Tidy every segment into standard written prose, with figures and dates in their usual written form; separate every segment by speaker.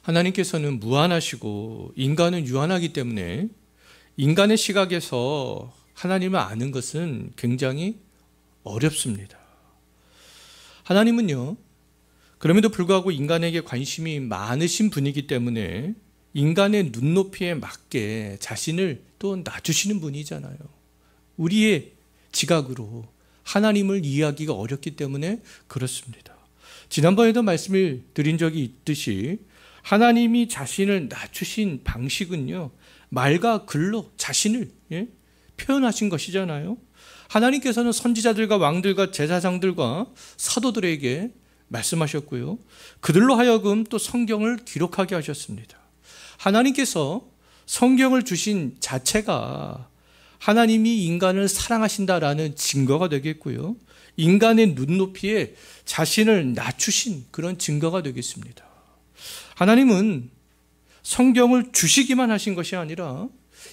Speaker 1: 하나님께서는 무한하시고 인간은 유한하기 때문에 인간의 시각에서 하나님을 아는 것은 굉장히 어렵습니다. 하나님은요, 그럼에도 불구하고 인간에게 관심이 많으신 분이기 때문에 인간의 눈높이에 맞게 자신을 또 낮추시는 분이잖아요. 우리의 지각으로 하나님을 이해하기가 어렵기 때문에 그렇습니다. 지난번에도 말씀을 드린 적이 있듯이 하나님이 자신을 낮추신 방식은요, 말과 글로 자신을 표현하신 것이잖아요. 하나님께서는 선지자들과 왕들과 제사장들과 사도들에게 말씀하셨고요, 그들로 하여금 또 성경을 기록하게 하셨습니다. 하나님께서 성경을 주신 자체가 하나님이 인간을 사랑하신다라는 증거가 되겠고요, 인간의 눈높이에 자신을 낮추신 그런 증거가 되겠습니다. 하나님은 성경을 주시기만 하신 것이 아니라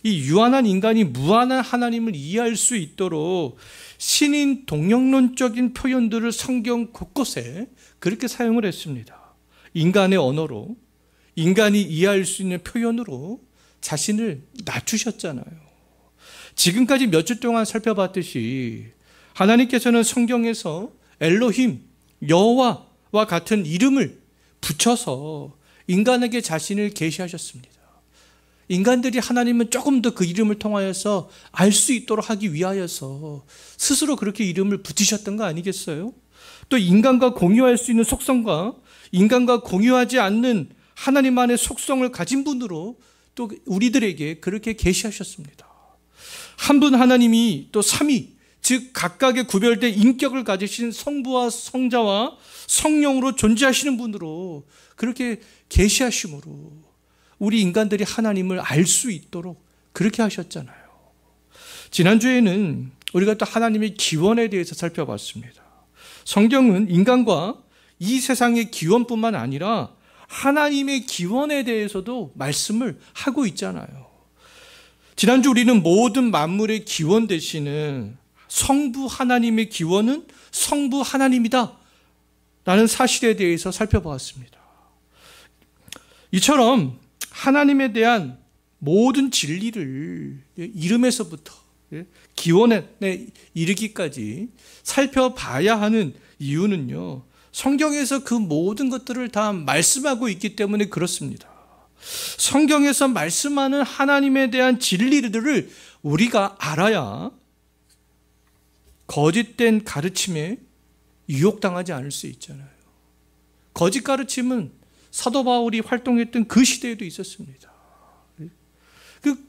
Speaker 1: 이 유한한 인간이 무한한 하나님을 이해할 수 있도록 신인 동영론적인 표현들을 성경 곳곳에 그렇게 사용을 했습니다. 인간의 언어로, 인간이 이해할 수 있는 표현으로 자신을 낮추셨잖아요. 지금까지 몇 주 동안 살펴봤듯이 하나님께서는 성경에서 엘로힘, 여호와와 같은 이름을 붙여서 인간에게 자신을 계시하셨습니다. 인간들이 하나님은 조금 더 그 이름을 통하여서 알 수 있도록 하기 위하여서 스스로 그렇게 이름을 붙이셨던 거 아니겠어요? 또 인간과 공유할 수 있는 속성과 인간과 공유하지 않는 하나님만의 속성을 가진 분으로 또 우리들에게 그렇게 계시하셨습니다. 한 분 하나님이 또 삼위, 즉 각각의 구별된 인격을 가지신 성부와 성자와 성령으로 존재하시는 분으로 그렇게 계시하심으로 우리 인간들이 하나님을 알 수 있도록 그렇게 하셨잖아요. 지난주에는 우리가 또 하나님의 기원에 대해서 살펴봤습니다. 성경은 인간과 이 세상의 기원뿐만 아니라 하나님의 기원에 대해서도 말씀을 하고 있잖아요. 지난주 우리는 모든 만물의 기원 되시는 성부 하나님의 기원은 성부 하나님이다 라는 사실에 대해서 살펴보았습니다. 이처럼 하나님에 대한 모든 진리를 이름에서부터 기원에 이르기까지 살펴봐야 하는 이유는요, 성경에서 그 모든 것들을 다 말씀하고 있기 때문에 그렇습니다. 성경에서 말씀하는 하나님에 대한 진리들을 우리가 알아야 거짓된 가르침에 유혹당하지 않을 수 있잖아요. 거짓 가르침은 사도 바울이 활동했던 그 시대에도 있었습니다.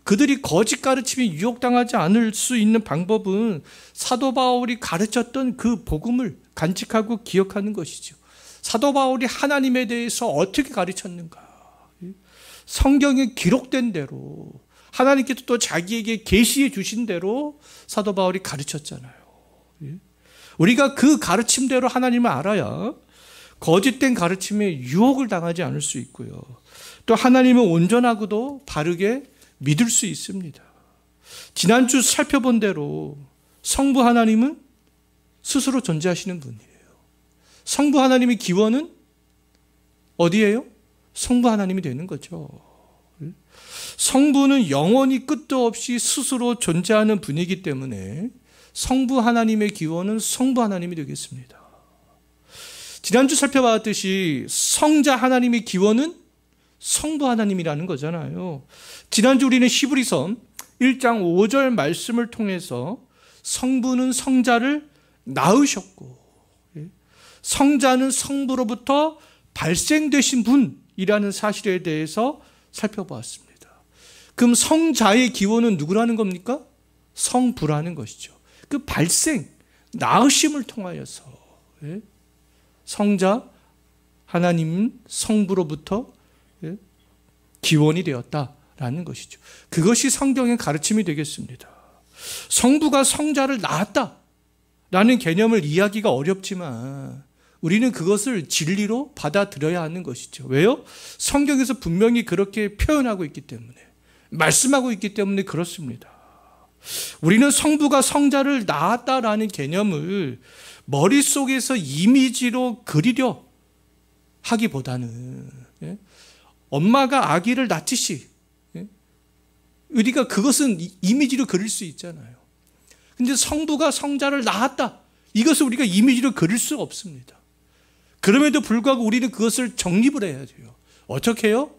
Speaker 1: 그들이 거짓 가르침에 유혹당하지 않을 수 있는 방법은 사도 바울이 가르쳤던 그 복음을 간직하고 기억하는 것이죠. 사도 바울이 하나님에 대해서 어떻게 가르쳤는가? 성경에 기록된 대로 하나님께서 또 자기에게 계시해 주신 대로 사도 바울이 가르쳤잖아요. 우리가 그 가르침대로 하나님을 알아야 거짓된 가르침에 유혹을 당하지 않을 수 있고요, 또 하나님은 온전하고도 바르게 믿을 수 있습니다. 지난주 살펴본 대로 성부 하나님은 스스로 존재하시는 분이에요. 성부 하나님의 기원은 어디예요? 성부 하나님이 되는 거죠. 성부는 영원히 끝도 없이 스스로 존재하는 분이기 때문에 성부 하나님의 기원은 성부 하나님이 되겠습니다. 지난주 살펴봤듯이 성자 하나님의 기원은 성부 하나님이라는 거잖아요. 지난주 우리는 히브리서 1장 5절 말씀을 통해서 성부는 성자를 낳으셨고 성자는 성부로부터 발생되신 분이라는 사실에 대해서 살펴보았습니다. 그럼 성자의 기원은 누구라는 겁니까? 성부라는 것이죠. 그 발생, 낳으심을 통하여서 성자 하나님은 성부로부터 기원이 되었다라는 것이죠. 그것이 성경의 가르침이 되겠습니다. 성부가 성자를 낳았다라는 개념을 이해하기가 어렵지만 우리는 그것을 진리로 받아들여야 하는 것이죠. 왜요? 성경에서 분명히 그렇게 표현하고 있기 때문에, 말씀하고 있기 때문에 그렇습니다. 우리는 성부가 성자를 낳았다라는 개념을 머릿속에서 이미지로 그리려 하기보다는 엄마가 아기를 낳듯이 우리가 그것은 이미지로 그릴 수 있잖아요. 근데 성부가 성자를 낳았다. 이것을 우리가 이미지로 그릴 수 없습니다. 그럼에도 불구하고 우리는 그것을 정립을 해야 돼요. 어떻게 해요?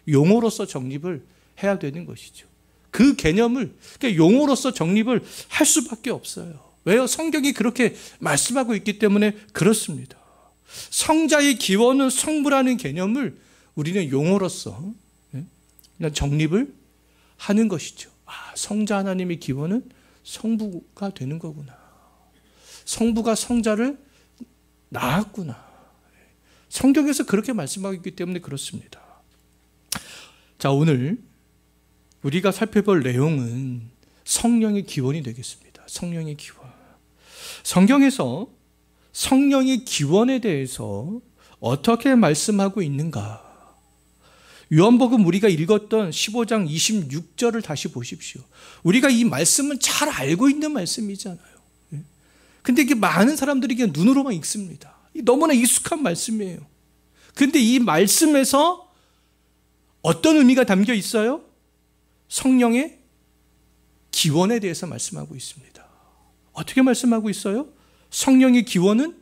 Speaker 1: 용어로서 정립을 해야 되는 것이죠. 그 개념을 그러니까 용어로서 정립을 할 수밖에 없어요. 왜요? 성경이 그렇게 말씀하고 있기 때문에 그렇습니다. 성자의 기원은 성부라는 개념을 우리는 용어로서 그냥 정립을 하는 것이죠. 성자 하나님의 기원은 성부가 되는 거구나. 성부가 성자를 낳았구나. 성경에서 그렇게 말씀하고 있기 때문에 그렇습니다. 자, 오늘 우리가 살펴볼 내용은 성령의 기원이 되겠습니다. 성령의 기원. 성경에서 성령의 기원에 대해서 어떻게 말씀하고 있는가? 요한복음 우리가 읽었던 15장 26절을 다시 보십시오. 우리가 이 말씀은 잘 알고 있는 말씀이잖아요. 근데 이게 많은 사람들이 그냥 눈으로만 읽습니다. 너무나 익숙한 말씀이에요. 근데 이 말씀에서 어떤 의미가 담겨 있어요? 성령의 기원에 대해서 말씀하고 있습니다. 어떻게 말씀하고 있어요? 성령의 기원은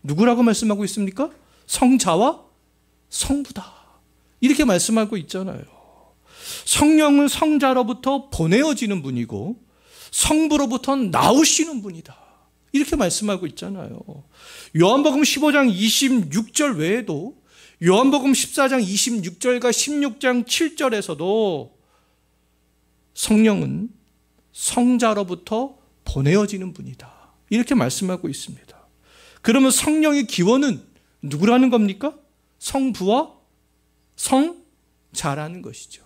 Speaker 1: 누구라고 말씀하고 있습니까? 성자와 성부다. 이렇게 말씀하고 있잖아요. 성령은 성자로부터 보내어지는 분이고 성부로부터 나오시는 분이다. 이렇게 말씀하고 있잖아요. 요한복음 15장 26절 외에도 요한복음 14장 26절과 16장 7절에서도 성령은 성자로부터 보내어지는 분이다. 이렇게 말씀하고 있습니다. 그러면 성령의 기원은 누구라는 겁니까? 성부와 성자라는 것이죠.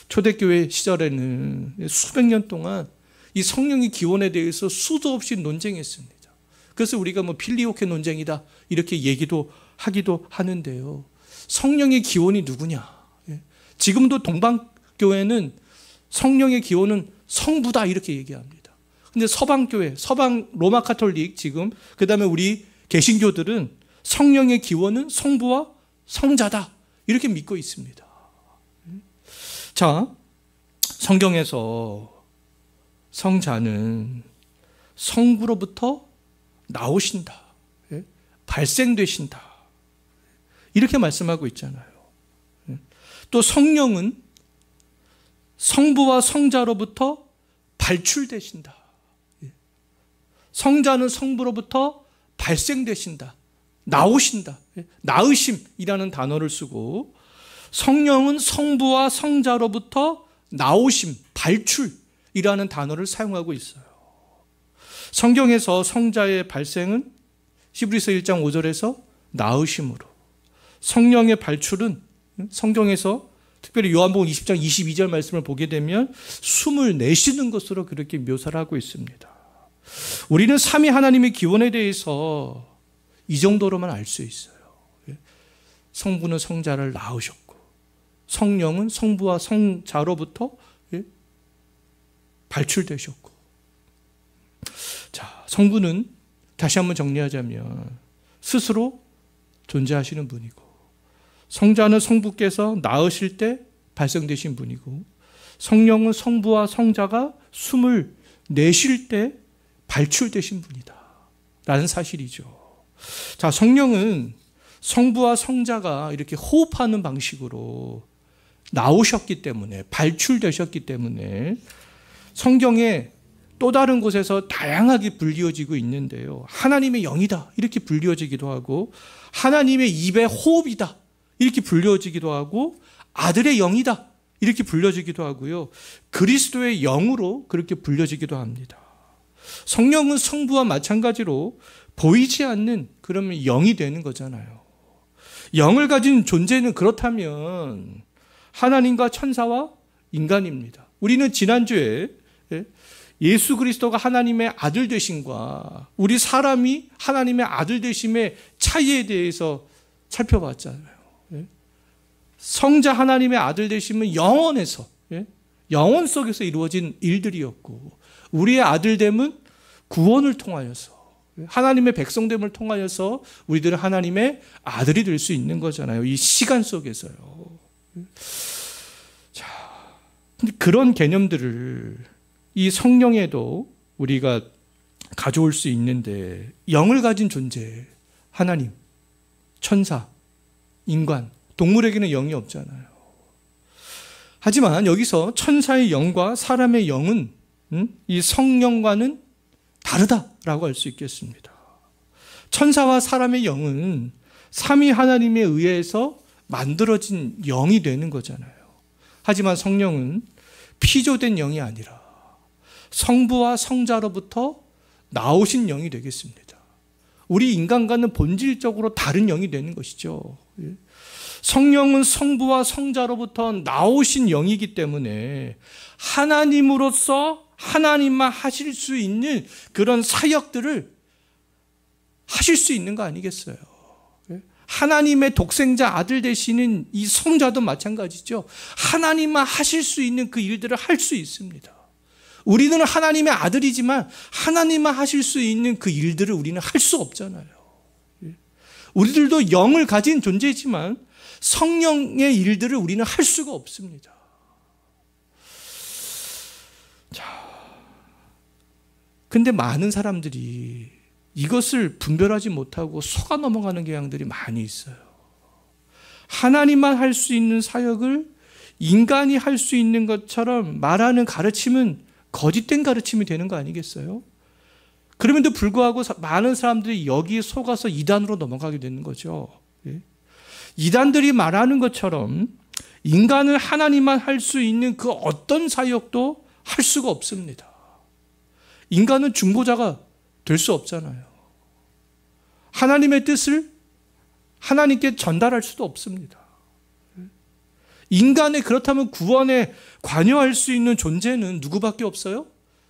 Speaker 1: 초대교회 시절에는 수백 년 동안 이 성령의 기원에 대해서 수도 없이 논쟁했습니다. 그래서 우리가 필리오케 논쟁이다 이렇게 얘기도 하기도 하는데요. 성령의 기원이 누구냐? 지금도 동방교회는 성령의 기원은 성부다 이렇게 얘기합니다. 근데 서방교회, 서방 로마 카톨릭 지금 그다음에 우리 개신교들은 성령의 기원은 성부와 성자다 이렇게 믿고 있습니다. 자, 성경에서 성자는 성부로부터 나오신다, 발생되신다 이렇게 말씀하고 있잖아요. 또 성령은 성부와 성자로부터 발출되신다. 성자는 성부로부터 발생되신다, 나오신다, 나으심이라는 단어를 쓰고 성령은 성부와 성자로부터 나오심, 발출이라는 단어를 사용하고 있어요. 성경에서 성자의 발생은 히브리서 1장 5절에서 나으심으로, 성령의 발출은 성경에서 특별히 요한복음 20장 22절 말씀을 보게 되면 숨을 내쉬는 것으로 그렇게 묘사를 하고 있습니다. 우리는 삼위 하나님의 기원에 대해서 이 정도로만 알 수 있어요. 성부는 성자를 낳으셨고 성령은 성부와 성자로부터 발출되셨고, 자, 성부는 다시 한번 정리하자면 스스로 존재하시는 분이고, 성자는 성부께서 낳으실 때 발생되신 분이고, 성령은 성부와 성자가 숨을 내쉴 때 발출되신 분이다 라는 사실이죠. 자, 성령은 성부와 성자가 이렇게 호흡하는 방식으로 나오셨기 때문에, 발출되셨기 때문에 성경에 또 다른 곳에서 다양하게 불리워지고 있는데요. 하나님의 영이다 이렇게 불리워지기도 하고, 하나님의 입의 호흡이다 이렇게 불리워지기도 하고, 아들의 영이다 이렇게 불려지기도 하고요. 그리스도의 영으로 그렇게 불려지기도 합니다. 성령은 성부와 마찬가지로 보이지 않는 그러면 영이 되는 거잖아요. 영을 가진 존재는 그렇다면 하나님과 천사와 인간입니다. 우리는 지난주에 예수 그리스도가 하나님의 아들 되심과 우리 사람이 하나님의 아들 되심의 차이에 대해서 살펴봤잖아요. 성자 하나님의 아들 되심은 영원에서, 영원 속에서 이루어진 일들이었고, 우리의 아들됨은 구원을 통하여서 하나님의 백성됨을 통하여서 우리들은 하나님의 아들이 될 수 있는 거잖아요. 이 시간 속에서요. 자, 근데 그런 개념들을 이 성령에도 우리가 가져올 수 있는데, 영을 가진 존재, 하나님, 천사, 인간, 동물에게는 영이 없잖아요. 하지만 여기서 천사의 영과 사람의 영은 이 성령과는 다르다라고 할 수 있겠습니다. 천사와 사람의 영은 삼위 하나님에 의해서 만들어진 영이 되는 거잖아요. 하지만 성령은 피조된 영이 아니라 성부와 성자로부터 나오신 영이 되겠습니다. 우리 인간과는 본질적으로 다른 영이 되는 것이죠. 성령은 성부와 성자로부터 나오신 영이기 때문에 하나님으로서 하나님만 하실 수 있는 그런 사역들을 하실 수 있는 거 아니겠어요? 하나님의 독생자 아들 되시는 이 성자도 마찬가지죠. 하나님만 하실 수 있는 그 일들을 할 수 있습니다. 우리는 하나님의 아들이지만 하나님만 하실 수 있는 그 일들을 우리는 할 수 없잖아요. 우리들도 영을 가진 존재지만 성령의 일들을 우리는 할 수가 없습니다. 자, 근데 많은 사람들이 이것을 분별하지 못하고 속아 넘어가는 경향들이 많이 있어요. 하나님만 할 수 있는 사역을 인간이 할 수 있는 것처럼 말하는 가르침은 거짓된 가르침이 되는 거 아니겠어요? 그럼에도 불구하고 많은 사람들이 여기에 속아서 이단으로 넘어가게 되는 거죠. 이단들이 말하는 것처럼 인간은 하나님만 할 수 있는 그 어떤 사역도 할 수가 없습니다. 인간은 중보자가 될 수 없잖아요. 하나님의 뜻을 하나님께 전달할 수도 없습니다. 인간의 그렇다면 구원에 관여할 수 있는 존재는 누구밖에 없어요?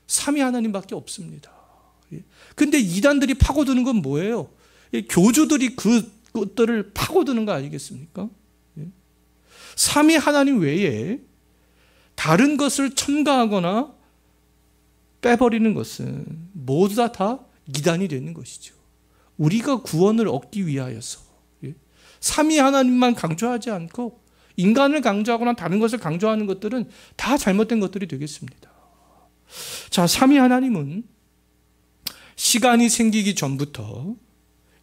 Speaker 1: 삼위 하나님밖에 없습니다. 근데 이단들이 파고드는 건 뭐예요? 교주들이 그것들을 파고드는 거 아니겠습니까? 삼위 하나님 외에 다른 것을 첨가하거나 빼버리는 것은 모두 다 이단이 되는 것이죠. 우리가 구원을 얻기 위하여서 삼위 하나님만 강조하지 않고 인간을 강조하거나 다른 것을 강조하는 것들은 다 잘못된 것들이 되겠습니다. 자, 삼위 하나님은 시간이 생기기 전부터,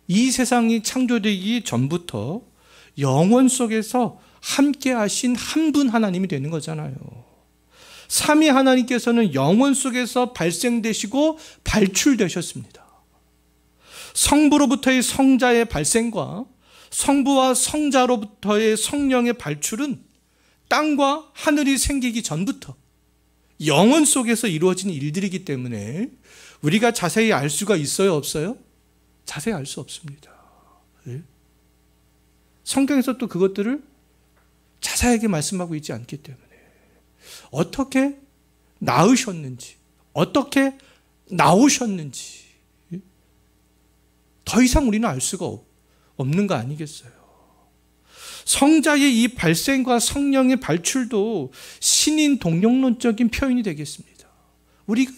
Speaker 1: 이 세상이 창조되기 전부터 영원 속에서 함께 하신 한 분 하나님이 되는 거잖아요. 삼위 하나님께서는 영원 속에서 발생되시고 발출되셨습니다. 성부로부터의 성자의 발생과 성부와 성자로부터의 성령의 발출은 땅과 하늘이 생기기 전부터 영원 속에서 이루어진 일들이기 때문에 우리가 자세히 알 수가 있어요, 없어요? 자세히 알 수 없습니다. 성경에서 또 그것들을 자세하게 말씀하고 있지 않기 때문에 어떻게 낳으셨는지, 어떻게 나오셨는지 더 이상 우리는 알 수가 없는 거 아니겠어요? 성자의 이 발생과 성령의 발출도 신인 동력론적인 표현이 되겠습니다. 우리가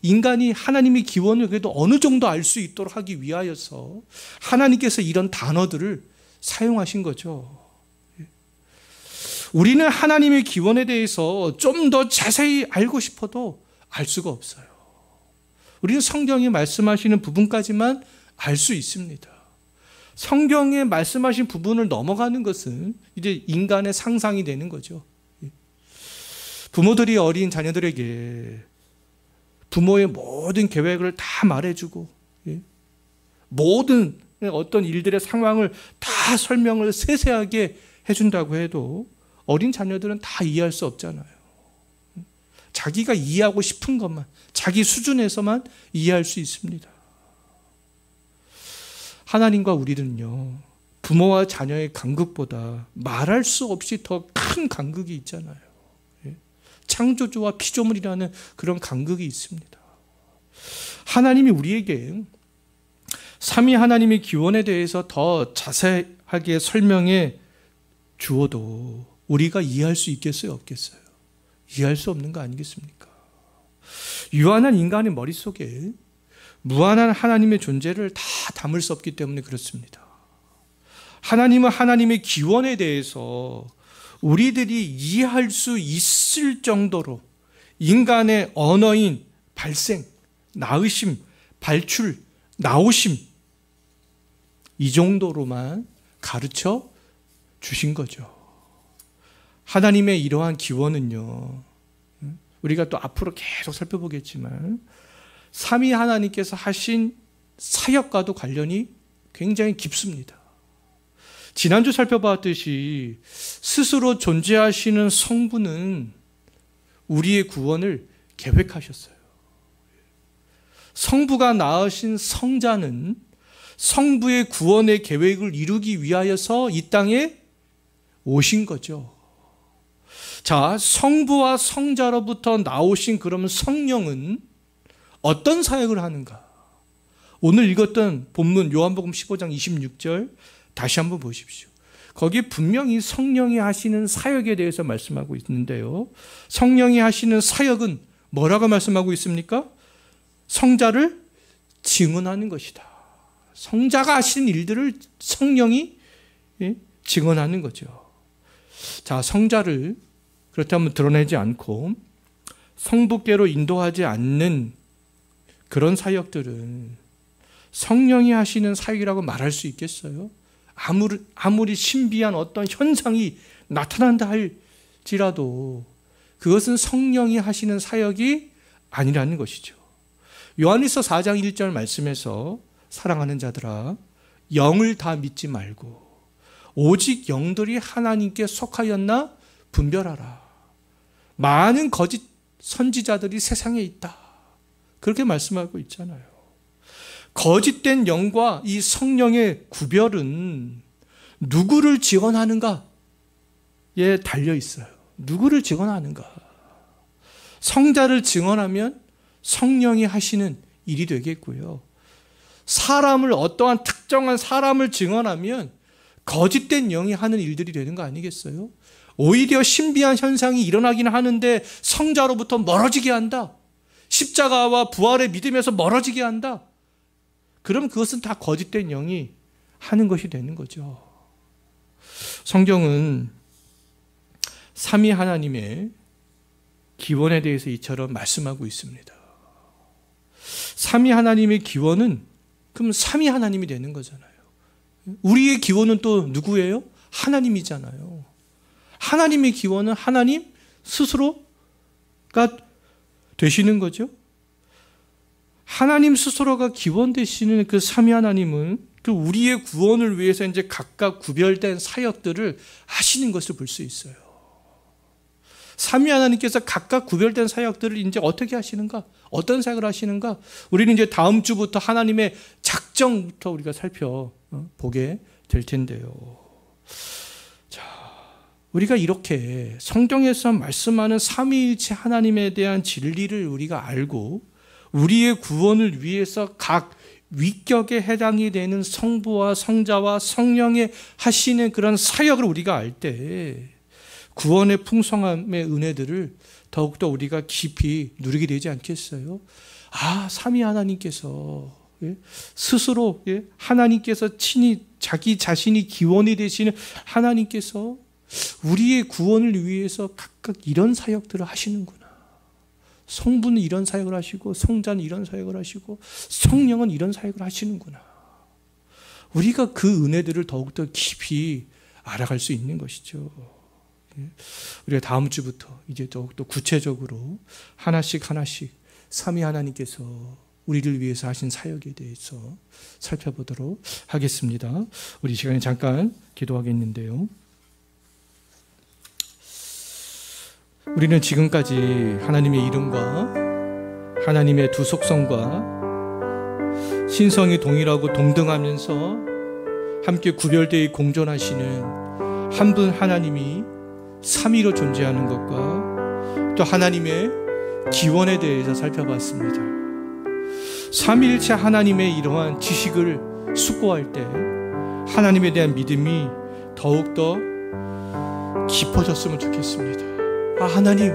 Speaker 1: 인간이 하나님의 기원을 그래도 어느 정도 알 수 있도록 하기 위하여서 하나님께서 이런 단어들을 사용하신 거죠. 우리는 하나님의 기원에 대해서 좀 더 자세히 알고 싶어도 알 수가 없어요. 우리는 성경이 말씀하시는 부분까지만 알 수 있습니다. 성경에 말씀하신 부분을 넘어가는 것은 이제 인간의 상상이 되는 거죠. 부모들이 어린 자녀들에게 부모의 모든 계획을 다 말해주고 모든 어떤 일들의 상황을 다 설명을 세세하게 해준다고 해도 어린 자녀들은 다 이해할 수 없잖아요. 자기가 이해하고 싶은 것만, 자기 수준에서만 이해할 수 있습니다. 하나님과 우리는요, 부모와 자녀의 간극보다 말할 수 없이 더 큰 간극이 있잖아요. 창조주와 피조물이라는 그런 간극이 있습니다. 하나님이 우리에게 삼위 하나님의 기원에 대해서 더 자세하게 설명해 주어도 우리가 이해할 수 있겠어요, 없겠어요? 이해할 수 없는 거 아니겠습니까? 유한한 인간의 머릿속에 무한한 하나님의 존재를 다 담을 수 없기 때문에 그렇습니다. 하나님은 하나님의 기원에 대해서 우리들이 이해할 수 있을 정도로 인간의 언어인 발생, 낳으심, 발출, 나오심, 이 정도로만 가르쳐 주신 거죠. 하나님의 이러한 기원은요, 우리가 또 앞으로 계속 살펴보겠지만 삼위 하나님께서 하신 사역과도 관련이 굉장히 깊습니다. 지난주 살펴봤듯이 스스로 존재하시는 성부는 우리의 구원을 계획하셨어요. 성부가 낳으신 성자는 성부의 구원의 계획을 이루기 위하여서 이 땅에 오신 거죠. 자, 성부와 성자로부터 나오신 그러면 성령은 어떤 사역을 하는가? 오늘 읽었던 본문 요한복음 15장 26절 다시 한번 보십시오. 거기 분명히 성령이 하시는 사역에 대해서 말씀하고 있는데요. 성령이 하시는 사역은 뭐라고 말씀하고 있습니까? 성자를 증언하는 것이다. 성자가 하시는 일들을 성령이 증언하는 거죠. 자, 성자를 그렇다면 드러내지 않고 성부께로 인도하지 않는 그런 사역들은 성령이 하시는 사역이라고 말할 수 있겠어요? 아무리 신비한 어떤 현상이 나타난다 할지라도 그것은 성령이 하시는 사역이 아니라는 것이죠. 요한일서 4장 1절 말씀에서 사랑하는 자들아, 영을 다 믿지 말고 오직 영들이 하나님께 속하였나 분별하라. 많은 거짓 선지자들이 세상에 있다. 그렇게 말씀하고 있잖아요. 거짓된 영과 이 성령의 구별은 누구를 증언하는가에 달려 있어요. 누구를 증언하는가. 성자를 증언하면 성령이 하시는 일이 되겠고요. 사람을, 어떠한 특정한 사람을 증언하면 거짓된 영이 하는 일들이 되는 거 아니겠어요? 오히려 신비한 현상이 일어나긴 하는데 성자로부터 멀어지게 한다. 십자가와 부활의 믿음에서 멀어지게 한다. 그럼 그것은 다 거짓된 영이 하는 것이 되는 거죠. 성경은 삼위 하나님의 기원에 대해서 이처럼 말씀하고 있습니다. 삼위 하나님의 기원은 그럼 삼위 하나님이 되는 거잖아요. 우리의 기원은 또 누구예요? 하나님이잖아요. 하나님의 기원은 하나님 스스로가 되시는 거죠. 하나님 스스로가 기원 되시는 그 삼위 하나님은 그 우리의 구원을 위해서 이제 각각 구별된 사역들을 하시는 것을 볼 수 있어요. 삼위 하나님께서 각각 구별된 사역들을 이제 어떻게 하시는가? 어떤 사역을 하시는가? 우리는 이제 다음 주부터 하나님의 작정부터 우리가 살펴보게 될 텐데요. 자, 우리가 이렇게 성경에서 말씀하는 삼위일체 하나님에 대한 진리를 우리가 알고 우리의 구원을 위해서 각 위격에 해당이 되는 성부와 성자와 성령의 하시는 그런 사역을 우리가 알 때 구원의 풍성함의 은혜들을 더욱더 우리가 깊이 누리게 되지 않겠어요? 아, 삼위 하나님께서 스스로 하나님께서 친히 자기 자신이 기원이 되시는 하나님께서 우리의 구원을 위해서 각각 이런 사역들을 하시는구나. 성부는 이런 사역을 하시고 성자는 이런 사역을 하시고 성령은 이런 사역을 하시는구나. 우리가 그 은혜들을 더욱더 깊이 알아갈 수 있는 것이죠. 우리가 다음 주부터 이제 더욱더 구체적으로 하나씩 삼위 하나님께서 우리를 위해서 하신 사역에 대해서 살펴보도록 하겠습니다. 우리 시간에 잠깐 기도하겠는데요. 우리는 지금까지 하나님의 이름과 하나님의 두 속성과 신성이 동일하고 동등하면서 함께 구별되어 공존하시는 한 분 하나님이 삼위로 존재하는 것과 또 하나님의 기원에 대해서 살펴봤습니다. 삼위일체 하나님의 이러한 지식을 숙고할 때 하나님에 대한 믿음이 더욱더 깊어졌으면 좋겠습니다. 아, 하나님,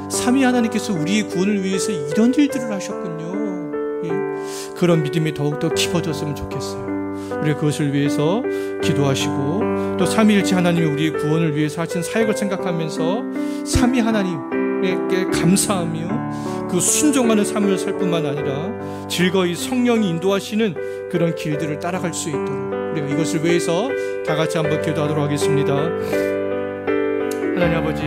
Speaker 1: 삼위 하나님께서 우리의 구원을 위해서 이런 일들을 하셨군요. 그런 믿음이 더욱더 깊어졌으면 좋겠어요. 우리 그것을 위해서 기도하시고, 또 삼위일체 하나님이 우리의 구원을 위해서 하신 사역을 생각하면서 삼위 하나님께 감사하며 그 순종하는 삶을 살 뿐만 아니라 즐거이 성령이 인도하시는 그런 길들을 따라갈 수 있도록 우리가 이것을 위해서 다 같이 한번 기도하도록 하겠습니다. 하나님 아버지,